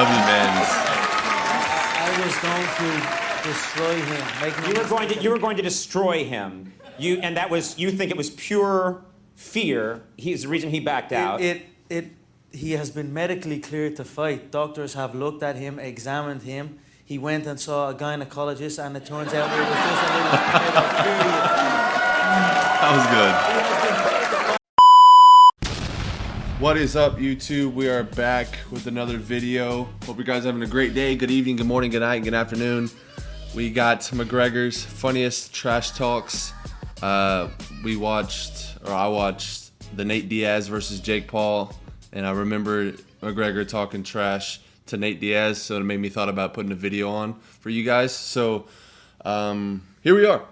men's. I was going to destroy him. You were going to destroy him. And that was, you think it was pure fear. He's the reason he backed out. He has been medically cleared to fight. Doctors have looked at him, examined him. He went and saw a gynecologist, and it turns out it was just a little period. That was good. What is up, YouTube? We are back with another video. Hope you guys are having a great day, good evening, good morning, good night, good afternoon. We got McGregor's funniest trash talks. I watched the Nate Diaz versus Jake Paul, and I remember McGregor talking trash to Nate Diaz, so it made me thought about putting a video on for you guys. So here we are.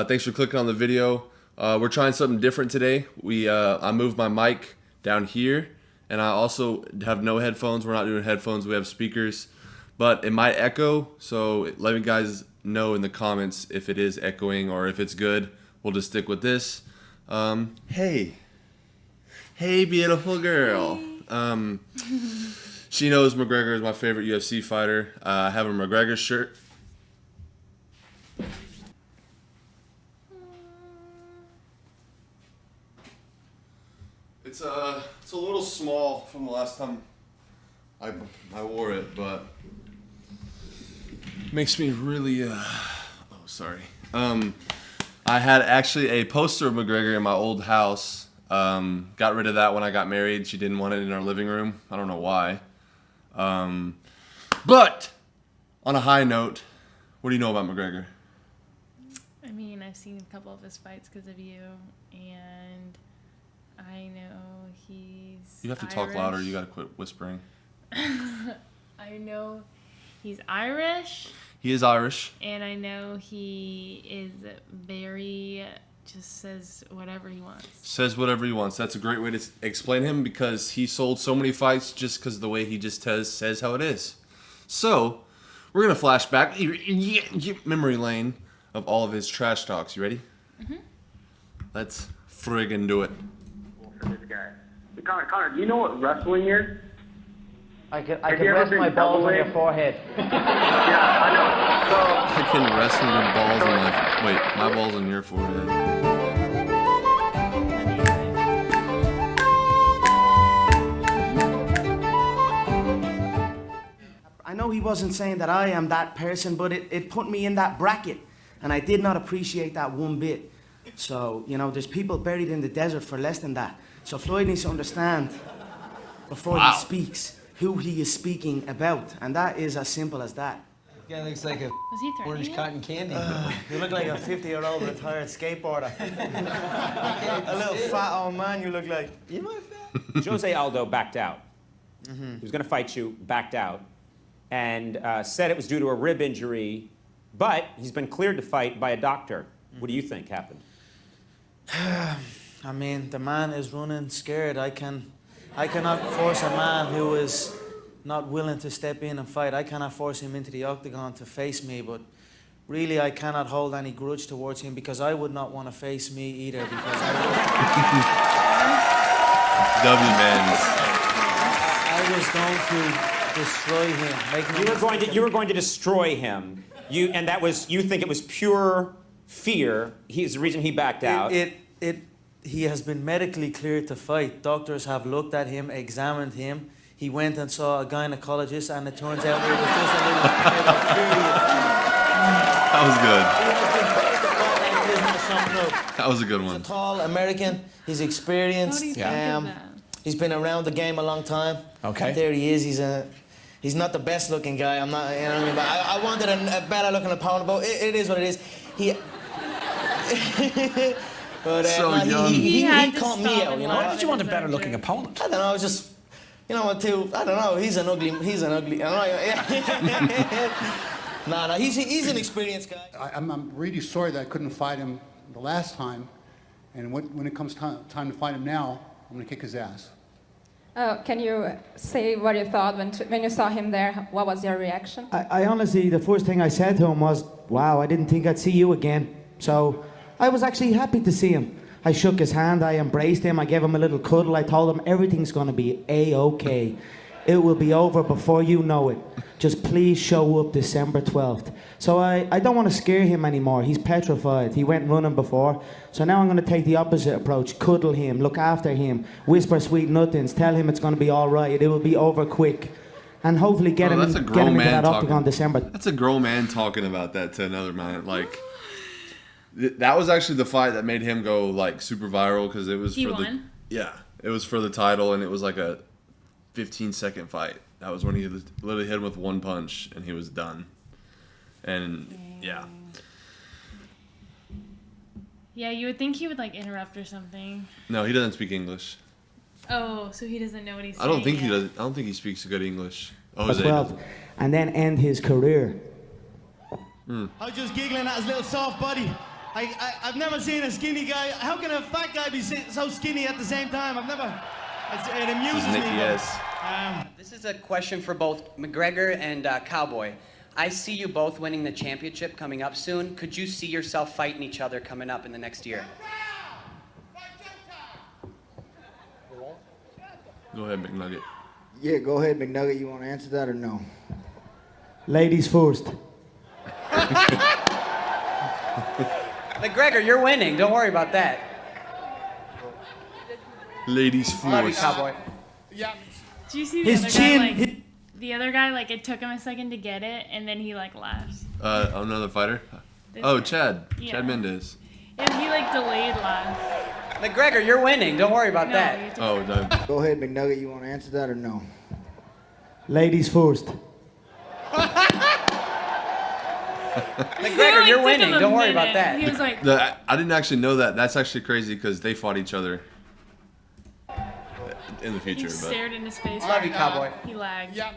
Thanks for clicking on the video. We're trying something different today. I moved my mic down here, and I also have no headphones. We're not doing headphones, we have speakers, but it might echo, so let me guys know in the comments if it is echoing or if it's good. We'll just stick with this. Hey beautiful girl. She knows McGregor is my favorite UFC fighter. I have a McGregor shirt. It's a little small from the last time I wore it, but makes me really sorry. I had actually a poster of McGregor in my old house. Got rid of that when I got married. She didn't want it in our living room. I don't know why. But on a high note, what do you know about McGregor? I mean, I've seen a couple of his fights because of you, and I know he's You have to Irish. talk louder. You gotta quit whispering. I know he's Irish. He is Irish. And I know he is just says whatever he wants. Says whatever he wants. That's a great way to explain him, because he sold so many fights just because of the way he just says how it is. So, we're going to flash back memory lane of all of his trash talks. You ready? Mm-hmm. Let's friggin' do it. For this guy. Conor, do you know what wrestling is? I can rest my balls on your forehead. Yeah, I know. So, I can rest with balls on my balls on your forehead. I know he wasn't saying that I am that person, but it put me in that bracket, and I did not appreciate that one bit. So, there's people buried in the desert for less than that. So Floyd needs to understand before he speaks who he is speaking about, and that is as simple as that. Guy looks like a Was he threatening orange you? cotton candy. You look like a 50-year-old retired skateboarder. A little fat old man you look like. You my fat? Jose Aldo backed out. He was going to fight you, backed out, and said it was due to a rib injury, but he's been cleared to fight by a doctor. What do you think happened? I mean, the man is running scared. I cannot force a man who is not willing to step in and fight. I cannot force him into the octagon to face me, but really I cannot hold any grudge towards him, because I would not want to face me either, because I was going to destroy him. You were going to destroy him. And that was, you think it was pure fear. He's the reason he backed out. He has been medically cleared to fight. Doctors have looked at him, examined him. He went and saw a gynecologist, and it turns out it was just a little period. That was good. That was a good one. He's a tall American. He's experienced. How do you think of that? He's been around the game a long time. Okay. There he is. He's not the best looking guy. I'm not. You know what I mean? But I wanted a better looking opponent. But it is what it is. But So young. he had to caught me stop out. and You know. Why did you want a better looking opponent? I don't know. I was just. I don't know. He's an ugly. No. He's an experienced guy. I'm really sorry that I couldn't fight him the last time, and when it comes time to fight him now, I'm gonna kick his ass. Can you say what you thought when you saw him there? What was your reaction? I honestly, the first thing I said to him was, wow, I didn't think I'd see you again. So I was actually happy to see him. I shook his hand, I embraced him, I gave him a little cuddle, I told him everything's gonna be A-okay. It will be over before you know it. Just please show up December 12th. So I don't want to scare him anymore. He's petrified. He went running before. So now I'm going to take the opposite approach. Cuddle him, look after him, whisper sweet nothings, tell him it's going to be all right. It will be over quick. And hopefully get him into that octagon December. That's a grown man talking about that to another man. Like, that was actually the fight that made him go like super viral because it was it was for the title, and it was like a 15-second fight. That was when he literally hit him with one punch and he was done. And yeah. Yeah, you would think he would like interrupt or something. No, he doesn't speak English. Oh, so he doesn't know what he's saying. I don't think yet. he does. I don't think he speaks good English. Oh, As well, and then end his career. I was just giggling at his little soft body. I've never seen a skinny guy. How can a fat guy be so skinny at the same time? It amuses me. Yes. This is a question for both McGregor and Cowboy. I see you both winning the championship coming up soon. Could you see yourself fighting each other coming up in the next year? Go ahead, McNugget. Yeah, go ahead, McNugget. You want to answer that or no? Ladies first. McGregor, you're winning. Don't worry about that. Ladies first. Love you, Cowboy. Yeah. Do you see the other guy? Like it took him a second to get it, and then he like laughs. Another fighter? Oh, Chad. Yeah. Chad Mendez. And he like delayed laugh. McGregor, you're winning. Don't worry about that. Oh, no. Go ahead, McNugget. You want to answer that or no? Ladies first. McGregor, you're winning. Don't worry about that. He was like, I didn't actually know that. That's actually crazy because they fought each other in the future. he stared in his face. Love you, Cowboy. He lagged. Yeah.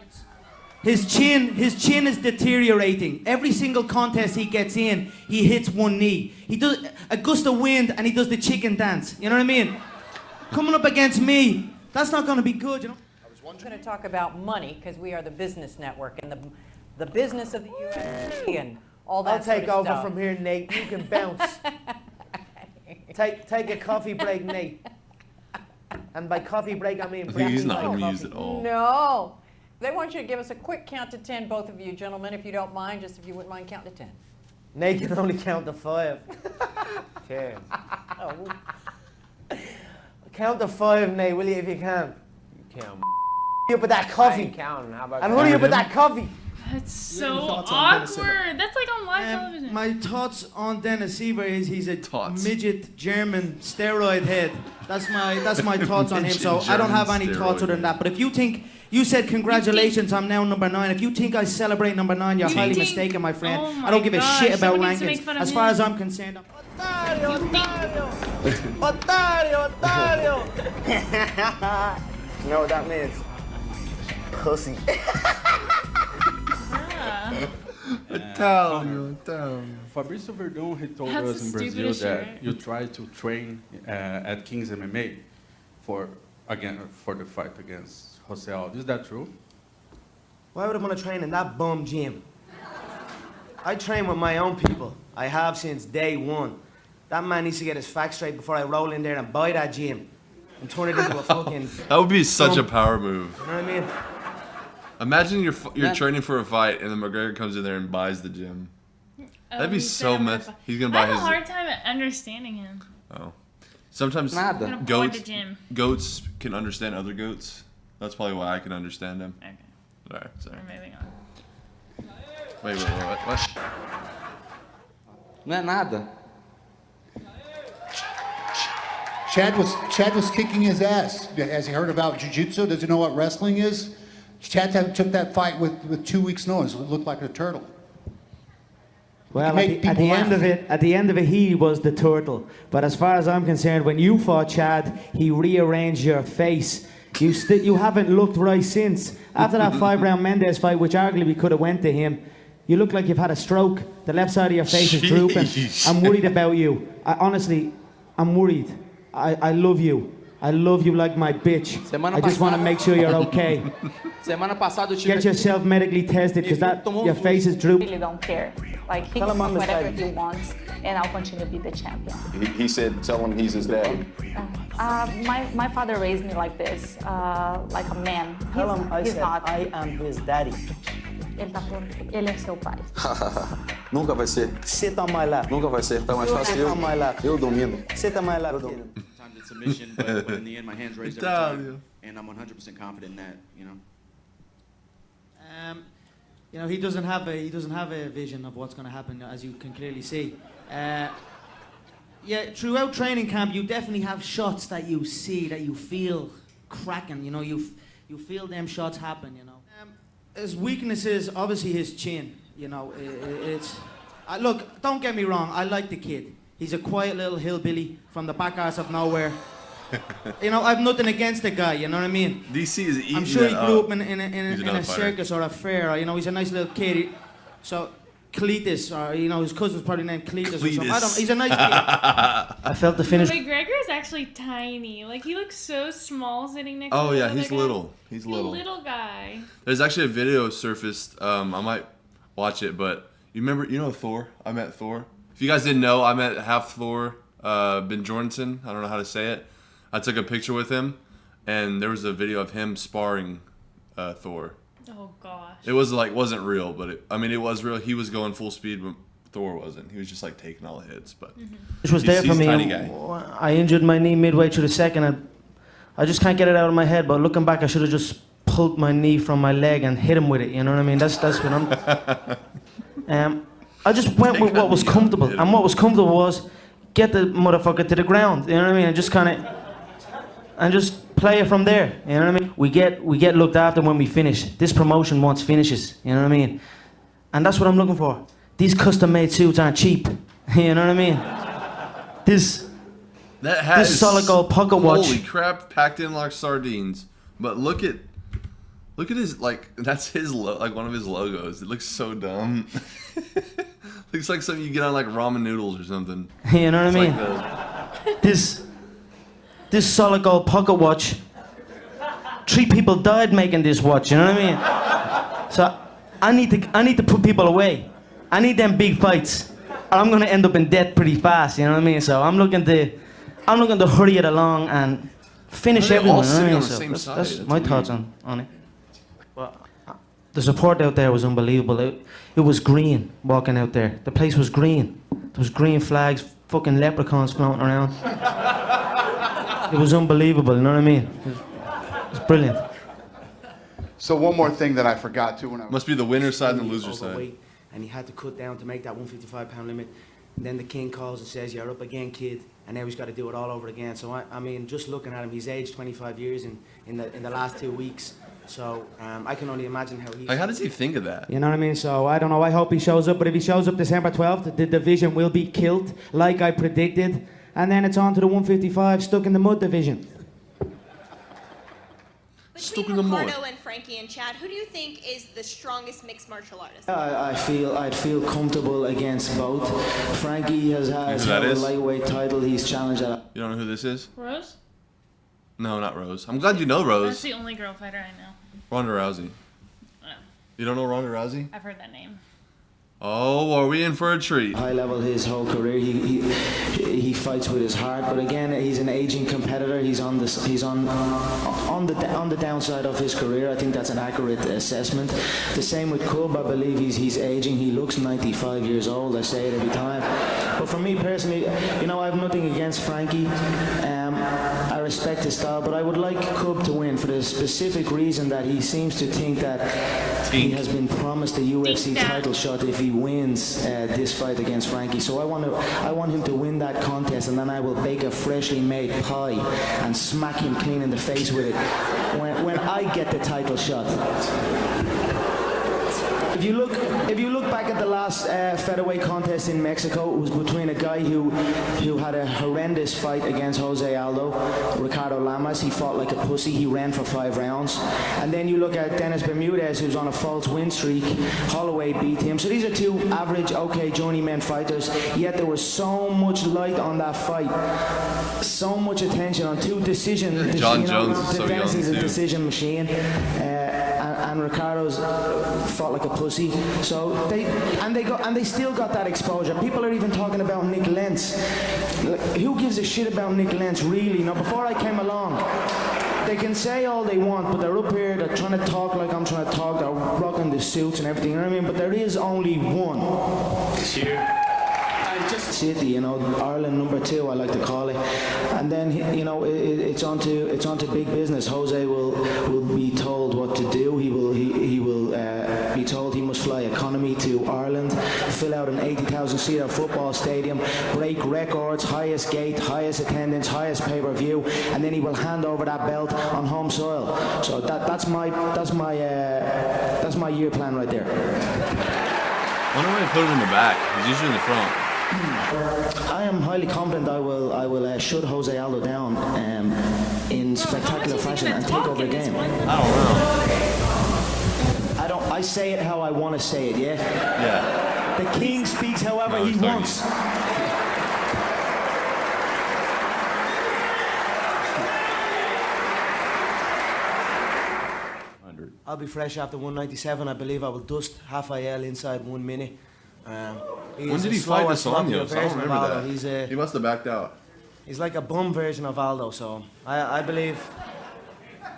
His chin is deteriorating. Every single contest he gets in, he hits one knee. He does a gust of wind and he does the chicken dance. You know what I mean? Coming up against me, that's not going to be good, you know? I'm going to talk about money because we are the business network and the business of the UFC and all that I'll take sort of over stuff. from here, Nate. You can bounce. take a coffee break, Nate. And by coffee break, I mean I think he's not coffee. amused at all. No. They want you to give us a quick count to 10, both of you gentlemen, if you don't mind, just if you wouldn't mind counting to 10. Nate can only count to 5. 10. Oh. Count to 5, Nate, will you, if you can? Count. Hurry up with that coffee. I ain't counting. How about And hurry up with that coffee. That's so awkward. That's like on live television. My thoughts on Dennis Seaver is he's a midget German steroid head. That's my thoughts on him. So I don't have any thoughts other than that. But if you think you said congratulations, I'm now number 9. If you think I celebrate number 9, you're highly mistaken, my friend. I don't give a shit about rankings. As far as I'm concerned. Otario! You know what that means? Pussy. Fabrício Verdun, he told That's us in the Brazil stupidest that shit. you try to train at King's MMA for the fight against Jose Aldo. Is that true? Why would I want to train in that bum gym? I train with my own people. I have since day one. That man needs to get his facts straight before I roll in there and buy that gym and turn it into a fucking... That would be such a power move. You know what I mean? Imagine you're training for a fight and then McGregor comes in there and buys the gym. That'd be so messy. He's gonna buy I have his. a hard time understanding him. Oh, sometimes Nada. goats can understand other goats. That's probably why I can understand him. Okay. All right, sorry. We're moving on. Wait, what? Não é nada. Chad was kicking his ass. Has he heard about jiu-jitsu? Does he know what wrestling is? Chad took that fight with 2 weeks' notice. It looked like a turtle. Well, at the end of it, he was the turtle. But as far as I'm concerned, when you fought Chad, he rearranged your face. You haven't looked right since. After that 5-round Mendez fight, which arguably could have went to him, you look like you've had a stroke. The left side of your face is drooping. I'm worried about you. Honestly, I'm worried. I love you. I love you like my bitch. I just want to make sure you're okay. Get yourself medically tested because your face is drooping. I really don't care. Like, he can do whatever he wants, and I'll continue to be the champion. He said, tell him he's his dad. My father raised me like this, like a man. Tell him I He's said not. I am his daddy. Ele é seu pai. Nunca vai ser. Sit on my lap. Nunca vai ser. Tá mais fácil Sit on my lap. eu domino. Sit on my lap. Time to submission, but in the end, my hands raised every time, and I'm 100% confident in that. You know, he doesn't have a vision of what's going to happen, as you can clearly see. Yeah, throughout training camp, you definitely have shots that you see, that you feel cracking. You know, you feel them shots happen. You know, his weakness is obviously his chin. You know, look, don't get me wrong. I like the kid. He's a quiet little hillbilly from the back arse of nowhere. You know, I've nothing against the guy, you know what I mean? DC is eating. I'm sure he grew up in another a circus or a fair, or, you know, he's a nice little kid. So, Cletus, or, you know, his cousin's probably named Cletus or something. I don't, he's a nice kid. I felt the finish. McGregor is actually tiny. Like, he looks so small sitting next to Oh, the yeah, other he's guy. little. He's little. Little guy. There's actually a video surfaced. I might watch it, but you know Thor? I met Thor. If you guys didn't know, I met half Thor, Ben Jordanson. I don't know how to say it. I took a picture with him, and there was a video of him sparring Thor. Oh gosh. It wasn't real, but it was real. He was going full speed, but Thor wasn't. He was just like taking all the hits. But Which was there for he's me. a tiny guy. I injured my knee midway through the second, and I just can't get it out of my head. But looking back, I should have just pulled my knee from my leg and hit him with it. You know what I mean? That's what I'm. I just went with what was comfortable, and what was comfortable was get the motherfucker to the ground. You know what I mean? And just play it from there. You know what I mean? We get looked after when we finish. This promotion wants finishes. You know what I mean? And that's what I'm looking for. These custom-made suits aren't cheap. You know what I mean? This solid gold pocket watch. Holy crap! Packed in like sardines. But look at his that's his like one of his logos. It looks so dumb. Looks like something you get on like ramen noodles or something. You know what I mean? Like this solid gold pocket watch. 3 people died making this watch. You know what I mean? So I need to put people away. I need them big fights, or I'm gonna end up in debt pretty fast. You know what I mean? So I'm looking to hurry it along and finish everyone. You know what I mean? So that's my thoughts on it. Well, the support out there was unbelievable. It was green walking out there. The place was green. There was green flags, fucking leprechauns floating around. It was unbelievable, you know what I mean? It was brilliant. So one more thing that I forgot too when I must be the winner's side and the loser's side. Overweight, and he had to cut down to make that 155-pound limit. And then the king calls and says, "You're up again, kid." And now he's got to do it all over again. So I mean, just looking at him, he's aged 25 years in the last 2 weeks. So I can only imagine how he. Like, how does he think of that? You know what I mean? So I don't know. I hope he shows up. But if he shows up December 12th, the division will be killed, like I predicted. And then it's on to the 155, stuck in the mud division. Between Ricardo and Frankie and Chad, who do you think is the strongest mixed martial artist? I'd feel comfortable against both. Frankie has had a lightweight title. He's challenged at. You don't know who this is? Rose? No, not Rose. I'm glad you know Rose. That's the only girl fighter I know. Ronda Rousey. Oh. You don't know Ronda Rousey? I've heard that name. Oh, are we in for a treat? High level his whole career. He fights with his heart, but again, he's an aging competitor. He's on the downside of his career. I think that's an accurate assessment. The same with Cub. I believe he's aging. He looks 95 years old. I say it every time. But for me personally, you know, I have nothing against Frankie. I respect his style, but I would like Cub to win for the specific reason that he seems to think that he has been promised a UFC title shot if he wins this fight against Frankie. So I want him to win that contest, and then I will bake a freshly made pie and smack him clean in the face with it when I get the title shot. If you look back at the last featherweight contest in Mexico, it was between a guy who had a horrendous fight against Jose Aldo, Ricardo Lamas. He fought like a pussy. He ran for 5 rounds. And then you look at Dennis Bermudez, who's on a false win streak. Holloway beat him. So these are 2 average, okay, journeyman fighters. Yet there was so much light on that fight, so much attention on 2 decisions. John Jones is so Dennis young is a too. decision machine. And Ricardo's fought like a pussy. So they still got that exposure. People are even talking about Nick Lentz. Like, who gives a shit about Nick Lentz, really? Now, before I came along, they can say all they want, but they're up here, they're trying to talk like I'm trying to talk, they're rocking the suits and everything, you know what I mean? But there is only one. Cheer. City, you know, Ireland #2, I like to call it. And then, you know, it's onto big business. Jose will be told what to do. He will be told he must fly economy to Ireland, fill out an 80,000-seater football stadium, break records, highest gate, highest attendance, highest pay-per-view, and then he will hand over that belt on home soil. So that's my year plan right there. Why don't we put him in the back? He's usually in the front. I am highly confident I will shut Jose Aldo down in spectacular fashion and take over the game. I don't know. I say it how I want to say it, yeah? Yeah. The king speaks however he wants. I'll be fresh after 197. I believe I will dust Rafael inside 1 minute. When did he fight Dos Anjos? I don't remember that. He must have backed out. He's like a bum version of Aldo, so I believe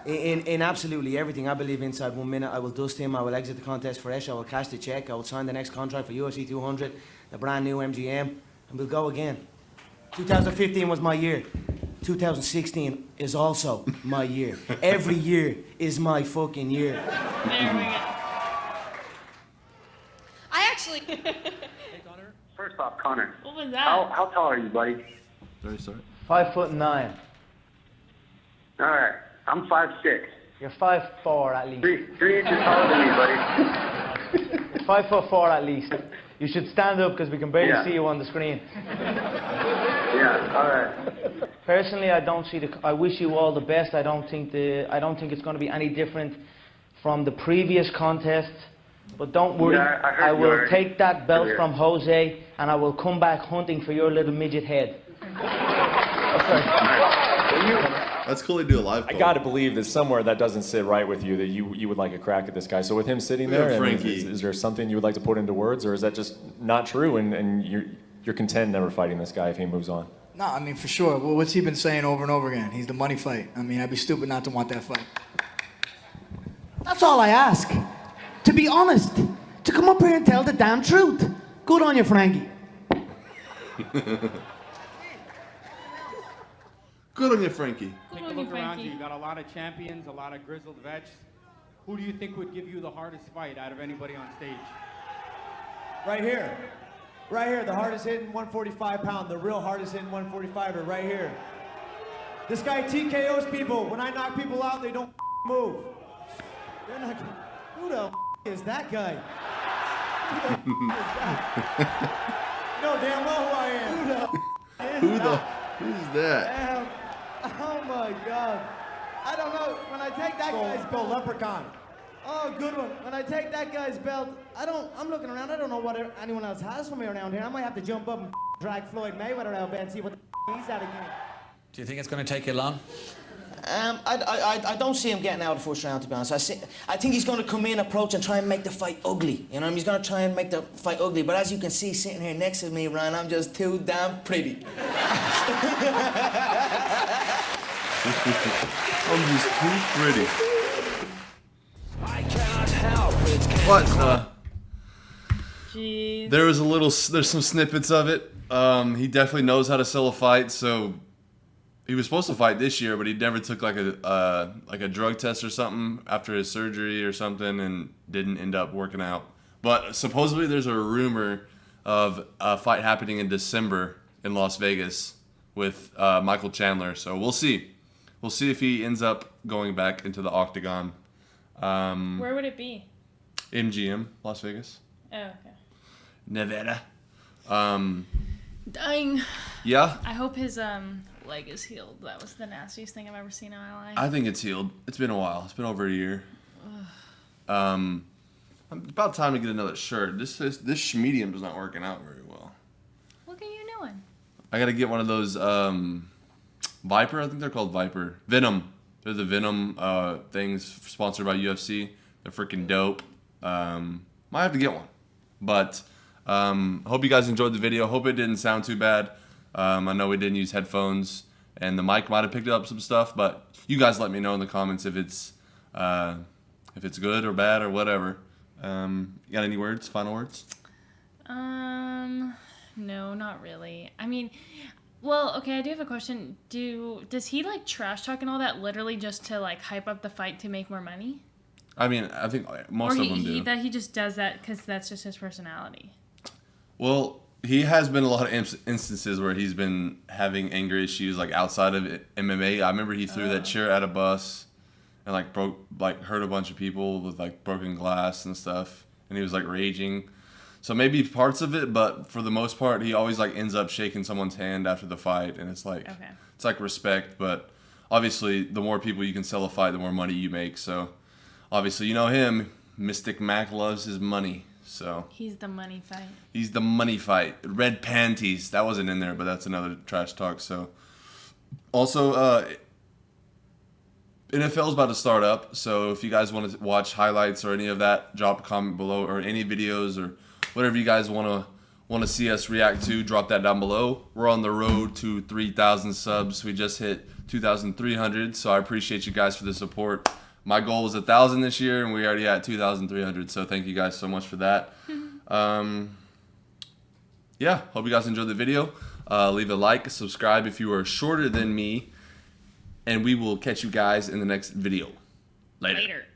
in absolutely everything. I believe inside 1 minute I will dust him, I will exit the contest fresh, I will cash the check, I will sign the next contract for UFC 200, the brand new MGM, and we'll go again. 2015 was my year. 2016 is also my year. Every year is my fucking year. There we go. I actually. First off, Conor. What was that? How tall are you, buddy? Very sorry. 5'9". All right. I'm 5'6". You're 5'4" at least. 3 inches taller than me, buddy. 5'4" at least. You should stand up because we can barely Yeah. see you on the screen. Yeah. All right. Personally, I don't see I wish you all the best. I don't think it's going to be any different from the previous contest. But don't worry, Yeah, I heard I you will already. take that belt Earlier. from Jose and I will come back hunting for your little midget head. That's cool to do a live I got to believe that somewhere that doesn't sit right with you, that you would like a crack at this guy. So with him sitting there, and is there something you would like to put into words, or is that just not true and you're content never fighting this guy if he moves on? No, I mean, for sure. Well, what's he been saying over and over again? He's the money fight. I mean, I'd be stupid not to want that fight. That's all I ask. To be honest. To come up here and tell the damn truth. Good on you, Frankie. Good on you, Frankie. Take a look around you. You got a lot of champions, a lot of grizzled vets. Who do you think would give you the hardest fight out of anybody on stage? Right here. Right here, the hardest hitting 145-pound, the real hardest hitting 145er, right here. This guy TKOs people. When I knock people out, they don't move. They're not. Who the is that guy? Who the is that? No, damn well who I am. Who's that? Oh my God. I don't know. When I take that guy's belt, Leprechaun. Oh, good one. When I take that guy's belt, I'm looking around. I don't know what anyone else has for me around here. I might have to jump up and drag Floyd Mayweather out there and see what the he's at again. Do you think it's going to take you long? I don't see him getting out of the first round, to be honest. I think he's going to come in, approach, and try and make the fight ugly. You know, he's going to try and make the fight ugly. But as you can see, sitting here next to me, Ryan, I'm just too damn pretty. I'm just too pretty. What? Jeez. There's some snippets of it. He definitely knows how to sell a fight. So he was supposed to fight this year, but he never took like a drug test or something after his surgery or something, and didn't end up working out. But supposedly there's a rumor of a fight happening in December in Las Vegas with Michael Chandler. So we'll see. We'll see if he ends up going back into the octagon. Where would it be? MGM, Las Vegas. Oh, okay. Nevada. Dying. Yeah. I hope his leg is healed. That was the nastiest thing I've ever seen in my life. I think it's healed. It's been a while. It's been over a year. About time to get another shirt. This medium is not working out very well. What can you new one? I gotta get one of those Viper. I think they're called Viper. Venom. They're the Venom things sponsored by UFC. They're freaking dope. Might have to get one. But hope you guys enjoyed the video. Hope it didn't sound too bad. I know we didn't use headphones, and the mic might have picked up some stuff, but you guys let me know in the comments if it's good or bad or whatever. You got any words, final words? No, not really. I mean, well, okay, I do have a question. Does he like trash talk and all that literally just to like hype up the fight to make more money? I mean, I think most of them do. That he just does that because that's just his personality. Well, he has been a lot of instances where he's been having anger issues like outside of MMA. I remember he threw that chair at a bus and hurt a bunch of people with like broken glass and stuff, and he was like raging. So maybe parts of it, but for the most part, he always like ends up shaking someone's hand after the fight, and it's like it's like respect. But obviously, the more people you can sell a fight, the more money you make. So obviously, you know him, Mystic Mac loves his money. So he's the money fight. He's the money fight. Red panties. That wasn't in there, but that's another trash talk. So also, NFL's about to start up. So if you guys want to watch highlights or any of that, drop a comment below, or any videos or whatever you guys want to see us react to, drop that down below. We're on the road to 3,000 subs. We just hit 2,300, so I appreciate you guys for the support. My goal was 1,000 this year, and we already at 2,300, so thank you guys so much for that. Yeah, hope you guys enjoyed the video. Leave a like, subscribe if you are shorter than me, and we will catch you guys in the next video. Later.